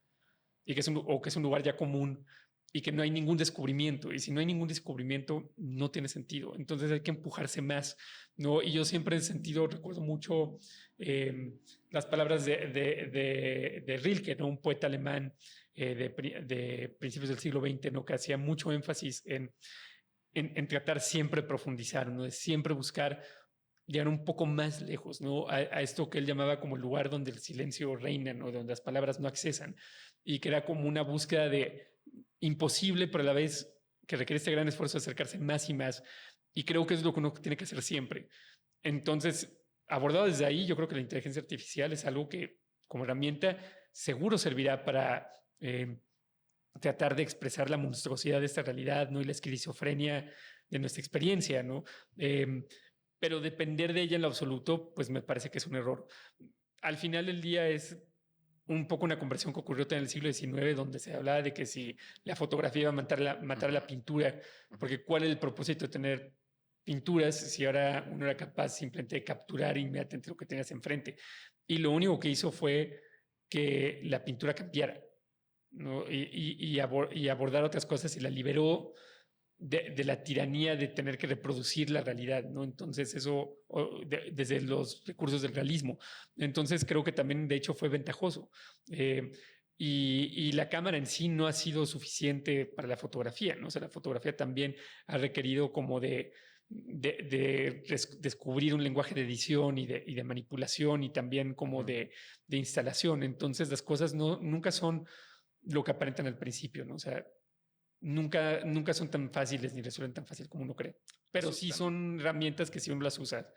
y o que es un lugar ya común y que no hay ningún descubrimiento. Y si no hay ningún descubrimiento, no tiene sentido. Entonces hay que empujarse más, ¿no? Y yo siempre he sentido, recuerdo mucho eh, las palabras de Rilke, ¿no? Un poeta alemán de principios del siglo XX, ¿no? Que hacía mucho énfasis en tratar siempre de profundizar, ¿no? De siempre buscar llegar un poco más lejos, ¿no? A esto que él llamaba como el lugar donde el silencio reina, ¿no? Donde las palabras no accesan y que era como una búsqueda de imposible, pero a la vez que requiere este gran esfuerzo de acercarse más y más. Y creo que es lo que uno tiene que hacer siempre. Entonces, abordado desde ahí, yo creo que la inteligencia artificial es algo que como herramienta seguro servirá para tratar de expresar la monstruosidad de esta realidad, ¿no? Y la esquizofrenia de nuestra experiencia, ¿no? Eh, pero depender de ella en lo absoluto, pues me parece que es un error. Al final del día es un poco una conversión que ocurrió en el siglo XIX, donde se hablaba de que si la fotografía iba a matar a Ujú, la pintura, ujú. porque ¿cuál es el propósito de tener pinturas si ahora uno era capaz simplemente de capturar inmediatamente lo que tenías enfrente? Y lo único que hizo fue que la pintura cambiara, ¿no? Y abordar otras cosas y la liberó de la tiranía de tener que reproducir la realidad, ¿no? Entonces eso desde los recursos del realismo. Entonces creo que también de hecho fue ventajoso. Eh, y la cámara en sí no ha sido suficiente para la fotografía, ¿no? O sea, la fotografía también ha requerido como de descubrir un lenguaje de edición y de manipulación y también como Ujú. de instalación. Entonces las cosas nunca son lo que aparentan al principio, ¿no? O sea, nunca son tan fáciles ni resuelven tan fácil como uno cree. Pero sí Asustan. son herramientas que si uno las usa,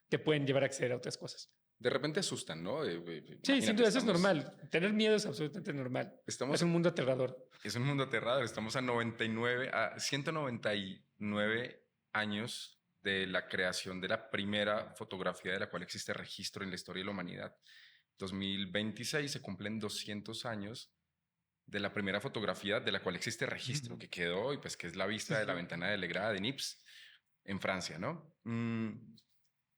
te pueden llevar a acceder a otras cosas. De repente asustan, ¿no? Sí, sin Imagínate, duda, eso es normal. Tener miedo es absolutamente normal. Es estamos, un mundo aterrador. es un mundo aterrador, estamos a 99, a 199 años de la creación de la primera fotografía de la cual existe registro en la historia de la humanidad. 2026 se cumplen 200 años de la primera fotografía de la cual existe registro, que quedó y pues que es la vista de la ventana de Legrada de Nips en Francia, ¿no?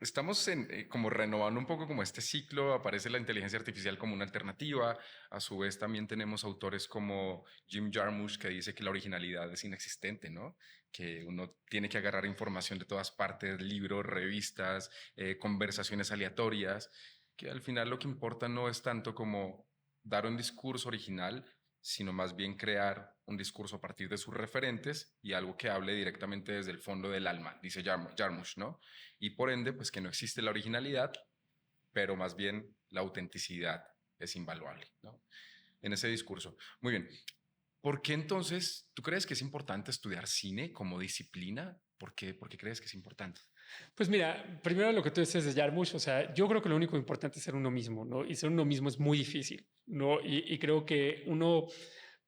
Estamos como renovando un poco como este ciclo, aparece la inteligencia artificial como una alternativa, a su vez también tenemos autores como Jim Jarmusch que dice que la originalidad es inexistente, ¿no? Que uno tiene que agarrar información de todas partes, libros, revistas, conversaciones aleatorias, que al final lo que importa no es tanto como dar un discurso original, sino más bien crear un discurso a partir de sus referentes y algo que hable directamente desde el fondo del alma, dice Jarmusch, ¿no? Y por ende, pues que no existe la originalidad, pero más bien la autenticidad es invaluable, ¿no? En ese discurso. Muy bien. ¿Por qué entonces tú crees que es importante estudiar cine como disciplina? ¿Por qué crees que es importante? Pues mira, primero lo que tú dices de Jarmusch, o sea, yo creo que lo único importante es ser uno mismo, ¿no? Y ser uno mismo es muy difícil, ¿no? Y creo que uno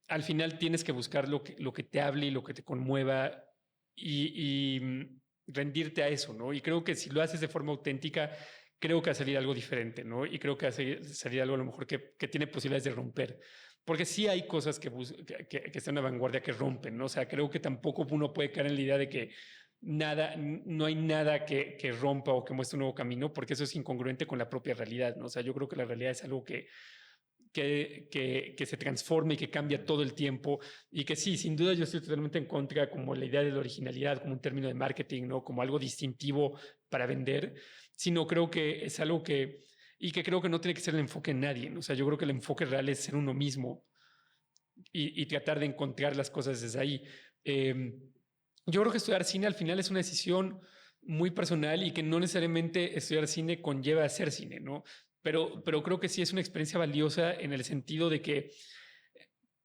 al final tienes que buscar lo que te hable y lo que te conmueva y rendirte a eso, ¿no? Y creo que si lo haces de forma auténtica, creo que va a salir algo diferente, ¿no? Y creo que va a salir algo a lo mejor que tiene posibilidades de romper. Porque sí hay cosas que están a la vanguardia que rompen, ¿no? O sea, creo que tampoco uno puede caer en la idea de que no hay nada que rompa o que muestre un nuevo camino, porque eso es incongruente con la propia realidad, ¿no? O sea, yo creo que la realidad es algo que se transforma y que cambia todo el tiempo y que sí, sin duda yo estoy totalmente en contra como la idea de la originalidad como un término de marketing, ¿no? Como algo distintivo para vender, sino creo que es algo y que creo que no tiene que ser el enfoque en nadie, ¿no? O sea, yo creo que el enfoque real es ser uno mismo y tratar de encontrar las cosas desde ahí. Yo creo que estudiar cine al final es una decisión muy personal y que no necesariamente estudiar cine conlleva hacer cine, ¿no? Pero creo que sí es una experiencia valiosa en el sentido de que,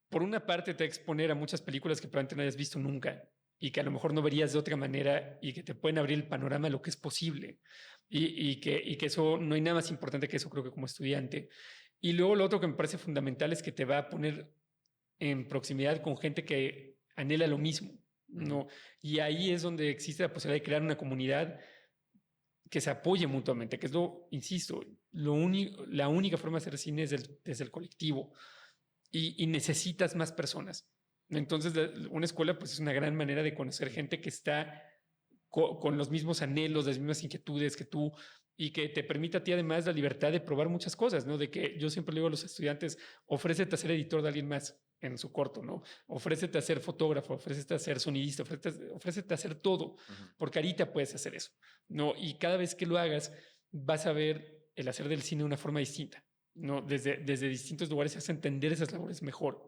por una parte, te va a exponer a muchas películas que probablemente no hayas visto nunca y que a lo mejor no verías de otra manera y que te pueden abrir el panorama de lo que es posible y que eso no hay nada más importante que eso, creo que como estudiante. Y luego lo otro que me parece fundamental es que te va a poner en proximidad con gente que anhela lo mismo, ¿no? Y ahí es donde existe la posibilidad de crear una comunidad que se apoye mutuamente, que es insisto, la única forma de hacer cine es desde el colectivo y necesitas más personas. Entonces, una escuela pues es una gran manera de conocer gente que está con los mismos anhelos, las mismas inquietudes que tú y que te permita a ti además la libertad de probar muchas cosas, ¿no? De que yo siempre le digo a los estudiantes, ofrécete a ser editor de alguien más en su corto, ¿no? Ofrécete a ser fotógrafo, ofrécete a ser sonidista, ofrécete a hacer todo, porque ahorita puedes hacer eso, ¿no? Y cada vez que lo hagas, vas a ver el hacer del cine de una forma distinta, ¿no? Desde distintos lugares vas a entender esas labores mejor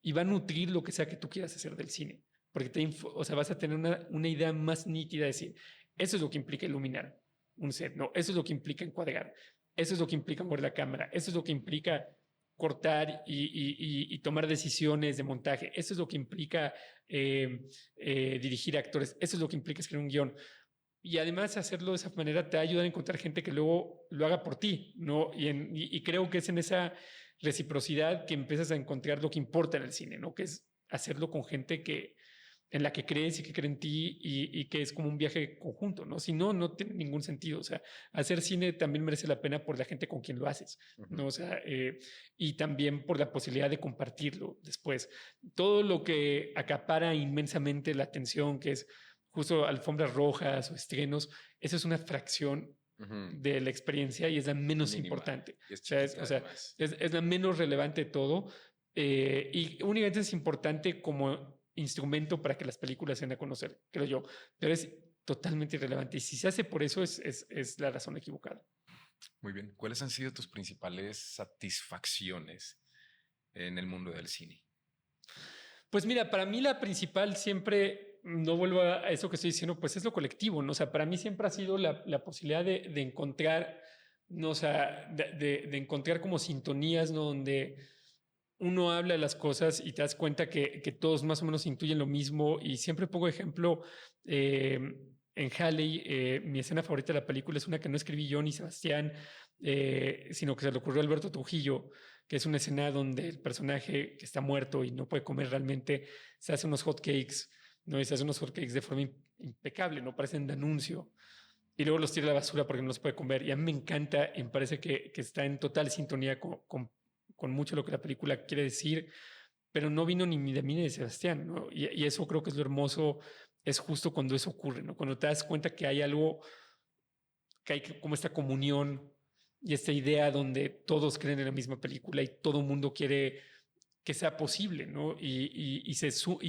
y va a nutrir lo que sea que tú quieras hacer del cine, porque o sea, vas a tener una idea más nítida de decir, eso es lo que implica iluminar un set, no, eso es lo que implica encuadrar, eso es lo que implica mover la cámara, eso es lo que implica cortar y tomar decisiones de montaje, eso es lo que implica dirigir actores, eso es lo que implica escribir un guión. Y además hacerlo de esa manera te ayuda a encontrar gente que luego lo haga por ti, ¿no? Y creo que es en esa reciprocidad que empiezas a encontrar lo que importa en el cine, ¿no? Que es hacerlo con gente en la que crees y que cree en ti y que es como un viaje conjunto, ¿no? Si no, no tiene ningún sentido. O sea, hacer cine también merece la pena por la gente con quien lo haces, ¿no? O sea, y también por la posibilidad de compartirlo después. Todo lo que acapara inmensamente la atención, que es justo alfombras rojas o estrenos, eso es una fracción de la experiencia y es la menos Mínima. importante. Y es O sea, es la menos relevante de todo y únicamente es importante como instrumento para que las películas se den a conocer, creo yo, pero es totalmente irrelevante y si se hace por eso es la razón equivocada. Muy bien. ¿Cuáles han sido tus principales satisfacciones en el mundo del cine? Pues mira, para mí la principal siempre, no vuelvo a eso que estoy diciendo, pues es lo colectivo, ¿no? O sea, para mí siempre ha sido la posibilidad de encontrar, ¿no? O sea, de encontrar como sintonías, ¿no? Donde uno habla de las cosas y te das cuenta que todos más o menos intuyen lo mismo. Y siempre pongo ejemplo en Halley, mi escena favorita de la película es una que no escribí yo ni Sebastián, sino que se le ocurrió a Alberto Trujillo, que es una escena donde el personaje que está muerto y no puede comer realmente se hace unos hot cakes, ¿no? Y se hace unos hot cakes de forma impecable, no parecen de anuncio. Y luego los tira a la basura porque no los puede comer. Y a mí me encanta y me parece que está en total sintonía con mucho lo que la película quiere decir. pero no vino ni de mí ni de Sebastián, ¿no? Y eso creo que es lo hermoso, es justo cuando eso ocurre, ¿no? Cuando te das cuenta que hay algo, que hay como esta comunión y esta idea donde todos creen en la misma película y todo el mundo quiere que sea posible, ¿no? Y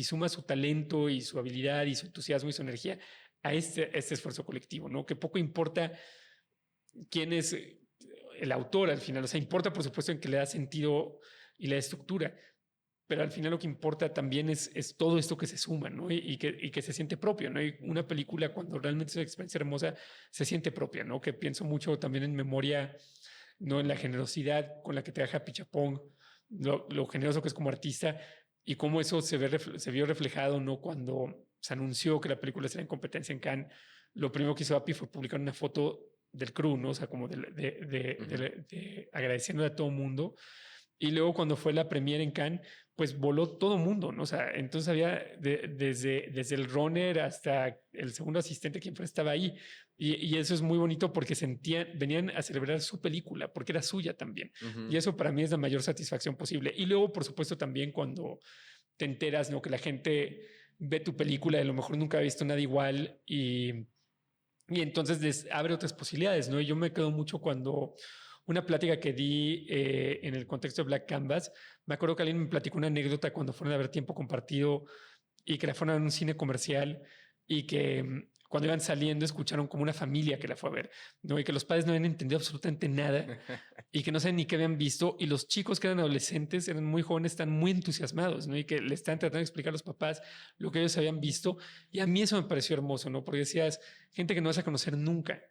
suma su talento y su habilidad y su entusiasmo y su energía a este esfuerzo colectivo, ¿no? Que poco importa quién es el autor al final, o sea, importa por supuesto en que le da sentido y le da estructura, pero al final lo que importa también es todo esto que se suma, ¿no? Y que se siente propio, ¿no? Y una película cuando realmente es una experiencia hermosa se siente propia, ¿no? Que pienso mucho también en Memoria, ¿no? En la generosidad con la que trabaja Pichapong, lo generoso que es como artista y cómo eso se vio reflejado, ¿no? Cuando se anunció que la película será en competencia en Cannes, lo primero que hizo Api fue publicar una foto del crew, ¿no? O sea, como agradeciendo a todo el mundo. Y luego cuando fue la premiere en Cannes, pues voló todo mundo, ¿no? O sea, entonces había desde el runner hasta el segundo asistente, quien fuera, estaba ahí. Y eso es muy bonito porque venían a celebrar su película, porque era suya también. Y eso para mí es la mayor satisfacción posible. Y luego, por supuesto, también cuando te enteras, ¿no? Que la gente ve tu película, a lo mejor nunca ha visto nada igual y entonces les abre otras posibilidades, ¿no? Y yo me quedo mucho cuando una plática que di en el contexto de Black Canvas, me acuerdo que alguien me platicó una anécdota cuando fueron a ver Tiempo Compartido y que la fueron a un cine comercial y que cuando iban saliendo escucharon como una familia que la fue a ver, ¿no? Y que los padres no habían entendido absolutamente nada y que no saben ni qué habían visto y los chicos que eran adolescentes, eran muy jóvenes, están muy entusiasmados, ¿no? Y que le están tratando de explicar a los papás lo que ellos habían visto y a mí eso me pareció hermoso, ¿no? Porque decías, gente que no vas a conocer nunca,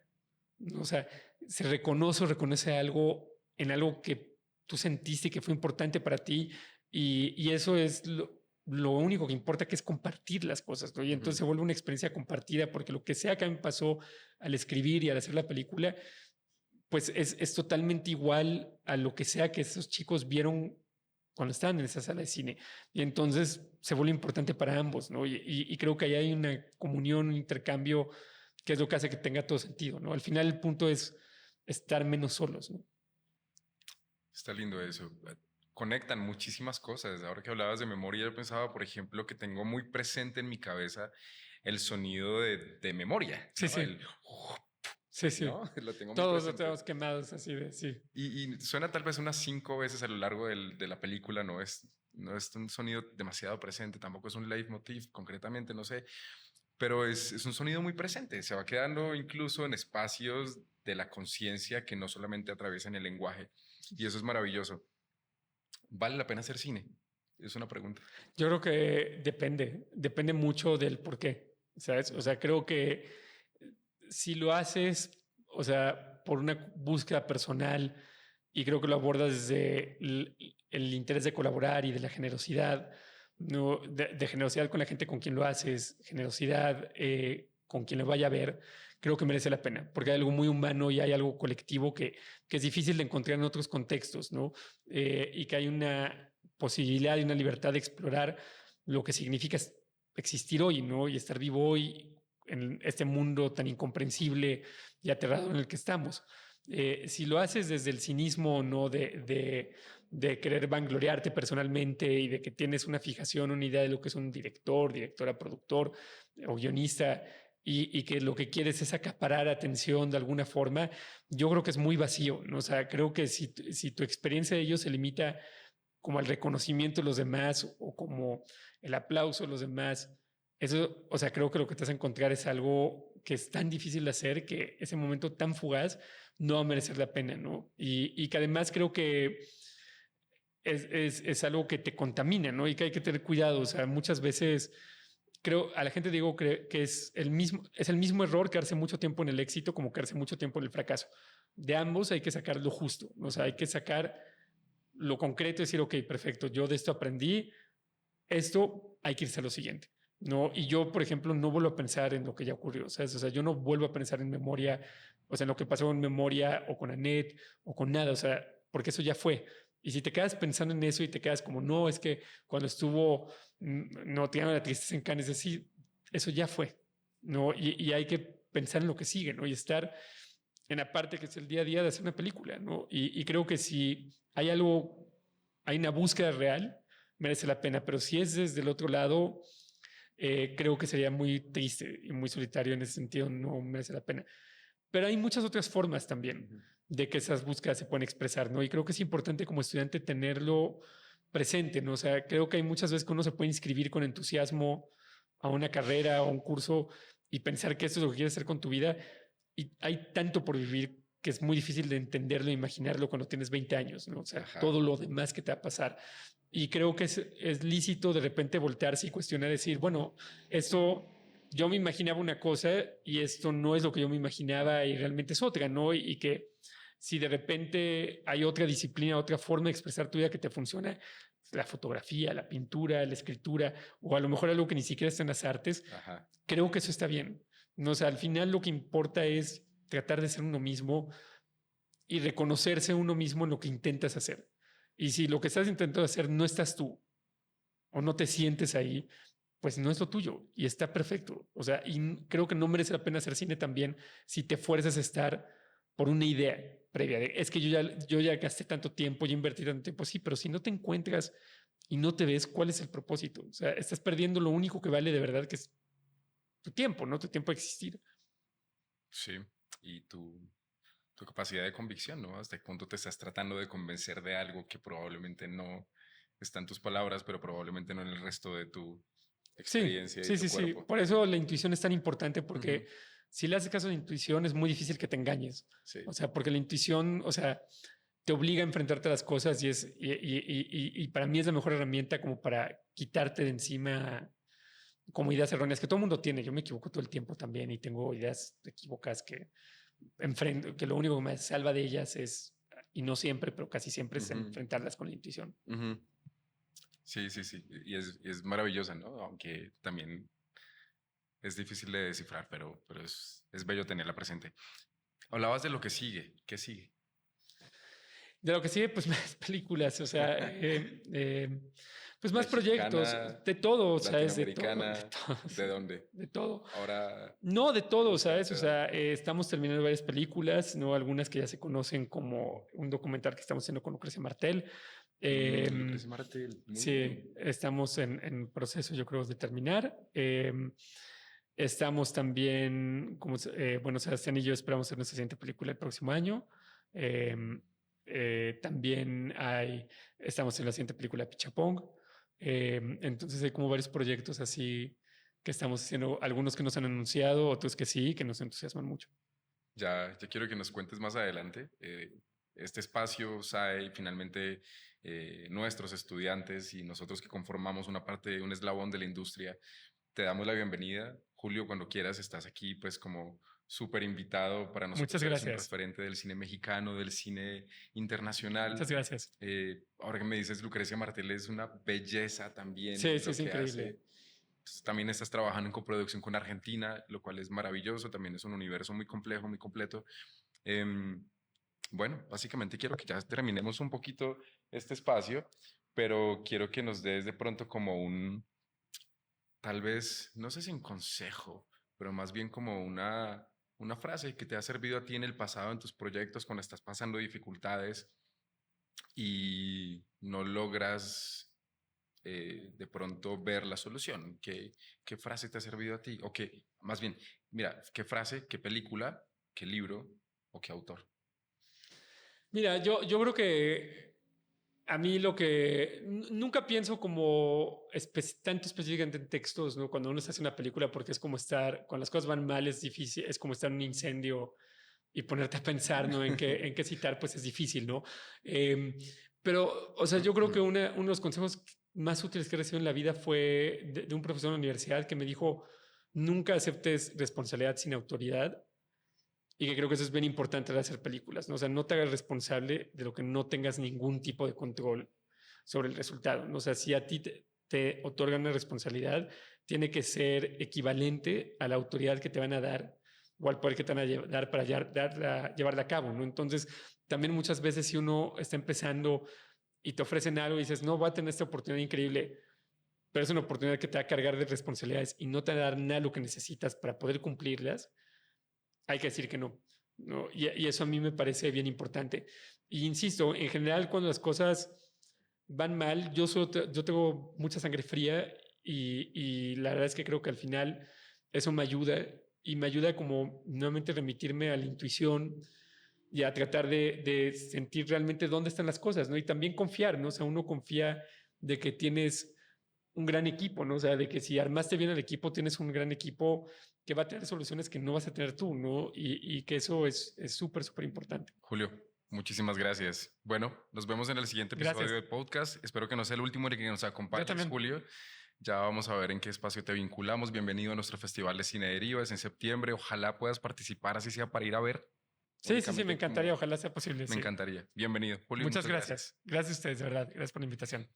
¿no? O sea, se reconoce o reconoce algo en algo que tú sentiste y que fue importante para ti y eso es lo único que importa, que es compartir las cosas, ¿no? Y entonces se vuelve una experiencia compartida porque lo que sea que a mí me pasó al escribir y al hacer la película, pues es totalmente igual a lo que sea que esos chicos vieron cuando estaban en esa sala de cine. Y entonces se vuelve importante para ambos, ¿no? Y creo que ahí hay una comunión, un intercambio, que es lo que hace que tenga todo sentido, ¿no? Al final el punto es estar menos solos, ¿no? Está lindo eso. Conectan muchísimas cosas. Ahora que hablabas de memoria, yo pensaba, por ejemplo, que tengo muy presente en mi cabeza el sonido de memoria, Sí, ¿no? sí. El, Sí, sí. ¿no? Lo tengo muy Todos lo presente. tenemos quemados así de, sí. Y suena tal vez unas 5 veces a lo largo de la película, no es un sonido demasiado presente, tampoco es un leitmotiv concretamente, no sé, pero es un sonido muy presente, se va quedando incluso en espacios de la conciencia que no solamente atraviesan el lenguaje, y eso es maravilloso. ¿Vale la pena hacer cine? Es una pregunta. Yo creo que depende mucho del por qué, ¿sabes? O sea, creo que si lo haces, o sea, por una búsqueda personal y creo que lo abordas desde el interés de colaborar y de la generosidad, ¿no? De generosidad con la gente con quien lo haces, generosidad con quien lo vaya a ver, creo que merece la pena, porque hay algo muy humano y hay algo colectivo que es difícil de encontrar en otros contextos, ¿no? Y que hay una posibilidad y una libertad de explorar lo que significa existir hoy, ¿no? Y estar vivo hoy en este mundo tan incomprensible y aterrador en el que estamos. Si lo haces desde el cinismo, ¿no? De querer vangloriarte personalmente y de que tienes una fijación, una idea de lo que es un director, directora, productor o guionista y que lo que quieres es acaparar atención de alguna forma, yo creo que es muy vacío, ¿no? O sea, creo que si tu experiencia de ellos se limita como al reconocimiento de los demás o como el aplauso de los demás, eso, o sea, creo que lo que te vas a encontrar es algo que es tan difícil de hacer que ese momento tan fugaz no va a merecer la pena, ¿no? Y que además creo que es algo que te contamina, ¿no? Y que hay que tener cuidado, o sea, muchas veces creo, a la gente digo que es el mismo error quedarse mucho tiempo en el éxito como quedarse mucho tiempo en el fracaso. De ambos hay que sacar lo justo, o sea, hay que sacar lo concreto y decir, ok, perfecto, yo de esto aprendí, esto hay que irse a lo siguiente. ¿No? Y yo, por ejemplo, no vuelvo a pensar en lo que ya ocurrió, ¿sabes? O sea, yo no vuelvo a pensar en memoria, o sea, en lo que pasó en memoria o con Annette o con nada, o sea, porque eso ya fue. Y si te quedas pensando en eso y te quedas como, no, es que cuando estuvo, no, tirando la tristeza en Cannes, es decir, eso ya fue, ¿no? Y hay que pensar en lo que sigue, ¿no? Y estar en la parte que es el día a día de hacer una película, ¿no? Y creo que si hay algo, hay una búsqueda real, merece la pena, pero si es desde el otro lado, creo que sería muy triste y muy solitario en ese sentido, no merece la pena. Pero hay muchas otras formas también de que esas búsquedas se pueden expresar, ¿no? Y creo que es importante como estudiante tenerlo presente, ¿no? O sea, creo que hay muchas veces que uno se puede inscribir con entusiasmo a una carrera o un curso y pensar que esto es lo que quieres hacer con tu vida y hay tanto por vivir que es muy difícil de entenderlo e imaginarlo cuando tienes 20 años, ¿no? O sea, Ajá. todo lo demás que te va a pasar. Y creo que es lícito de repente voltearse y cuestionar, decir, bueno, esto yo me imaginaba una cosa y esto no es lo que yo me imaginaba y realmente es otra, ¿no? Y que si de repente hay otra disciplina, otra forma de expresar tu vida que te funciona, la fotografía, la pintura, la escritura, o a lo mejor algo que ni siquiera está en las artes, Ajá. creo que eso está bien. No, o sea, al final lo que importa es tratar de ser uno mismo y reconocerse uno mismo en lo que intentas hacer. Y si lo que estás intentando hacer no estás tú o no te sientes ahí, pues no es lo tuyo y está perfecto. O sea, y creo que no merece la pena hacer cine también si te fuerzas a estar por una idea previa de, es que yo ya gasté tanto tiempo, ya invertí tanto tiempo, sí, pero si no te encuentras y no te ves, ¿cuál es el propósito? O sea, estás perdiendo lo único que vale de verdad, que es tu tiempo, ¿no? Tu tiempo de existir. Sí. Y tu capacidad de convicción, ¿no? ¿Hasta qué punto te estás tratando de convencer de algo que probablemente no está en tus palabras, pero probablemente no en el resto de tu Sí, experiencia y sí, tu sí, sí. cuerpo? Por eso la intuición es tan importante Ujú. porque si le haces caso a la intuición es muy difícil que te engañes. Sí. O sea, porque la intuición, o sea, te obliga a enfrentarte a las cosas y para mí es la mejor herramienta como para quitarte de encima como ideas erróneas que todo el mundo tiene. Yo me equivoco todo el tiempo también y tengo ideas equívocas que enfrento, que lo único que me salva de ellas es, y no siempre, pero casi siempre es Ujú, enfrentarlas con la intuición. ujú. Sí, sí, sí. Y es maravillosa, ¿no? Aunque también es difícil de descifrar, pero es bello tenerla presente. Hablabas de lo que sigue. ¿Qué sigue? De lo que sigue, pues más películas, o sea, pues más proyectos, Mexicana, de todo, ¿sabes? De latinoamericana, todo, ¿de sí, dónde? de todo. Ahora No, de todo, ¿sabes? O buscarte sea, dónde. estamos terminando varias películas, ¿no? Algunas que ya se conocen como un documental que estamos haciendo con Lucrecia Martel. Lucrecia Martel, muy bien. Sí, estamos en proceso, yo creo, de terminar. Estamos también, bueno, Sebastián y yo esperamos hacer nuestra siguiente película el próximo año. Em, también estamos en la siguiente película de Pichapong. Entonces hay como varios proyectos así que estamos haciendo, algunos que nos han anunciado, otros que sí, que nos entusiasman mucho. Ya quiero que nos cuentes más adelante. Este espacio, SAE, y finalmente nuestros estudiantes y nosotros que conformamos una parte, un eslabón de la industria, te damos la bienvenida. Julio, cuando quieras, estás aquí, pues como súper invitado. Para nosotros Muchas eres un gracias. referente del cine mexicano, del cine internacional. Muchas gracias. Ahora que me dices, Lucrecia Martel es una belleza también Sí, sí, lo es que increíble. hace. Pues, también estás trabajando en coproducción con Argentina, lo cual es maravilloso. También es un universo muy complejo, muy completo. Em, bueno, básicamente quiero que ya terminemos un poquito este espacio, pero quiero que nos des de pronto como tal vez, no sé si un consejo, pero más bien como una frase que te ha servido a ti en el pasado en tus proyectos cuando estás pasando dificultades y no logras de pronto ver la solución. ¿Qué frase te ha servido a ti? O qué, más bien, mira, ¿qué frase, qué película, qué libro o qué autor? Mira, yo creo que a mí lo que nunca pienso como tanto específicamente en textos, ¿no? Cuando uno se hace una película, porque es como estar, cuando las cosas van mal es difícil, es como estar en un incendio y ponerte a pensar, ¿no? En qué citar, pues es difícil, ¿no? Em, pero, o sea, yo creo que uno de los consejos más útiles que he recibido en la vida fue de un profesor en la universidad que me dijo, nunca aceptes responsabilidad sin autoridad y que creo que eso es bien importante al hacer películas, ¿no? O sea, no te hagas responsable de lo que no tengas ningún tipo de control sobre el resultado, ¿no? O sea, si a ti te otorgan una responsabilidad, tiene que ser equivalente a la autoridad que te van a dar o al poder que te van a dar para llevarla a cabo, ¿no? Entonces, también muchas veces si uno está empezando y te ofrecen algo y dices, no, voy a tener esta oportunidad increíble, pero es una oportunidad que te va a cargar de responsabilidades y no te va a dar nada lo que necesitas para poder cumplirlas, hay que decir que no. ¿No? Y eso a mí me parece bien importante. Y insisto, en general, cuando las cosas van mal. Yo tengo mucha sangre fría y la verdad es que creo que al final eso me ayuda y me ayuda como nuevamente remitirme a la intuición y a tratar de sentir realmente dónde están las cosas, ¿no? Y también confiar, ¿no? O sea, uno confía de que tienes un gran equipo, ¿no? O sea, de que si armaste bien el equipo, tienes un gran equipo que va a tener soluciones que no vas a tener tú, ¿no? Y que eso es súper, súper importante. Julio, muchísimas gracias. Bueno, nos vemos en el siguiente episodio Gracias. del podcast. Espero que no sea el último en el que nos Yo acompañes, también. Julio. Ya vamos a ver en qué espacio te vinculamos. Bienvenido a nuestro Festival de Cine Derivas en septiembre. Ojalá puedas participar, así sea para ir a ver Sí, sí, sí, me únicamente encantaría. como Ojalá sea posible, me sí. encantaría. Bienvenido, Julio. Muchas Muchas gracias. gracias. Gracias a ustedes, de verdad. Gracias por la invitación.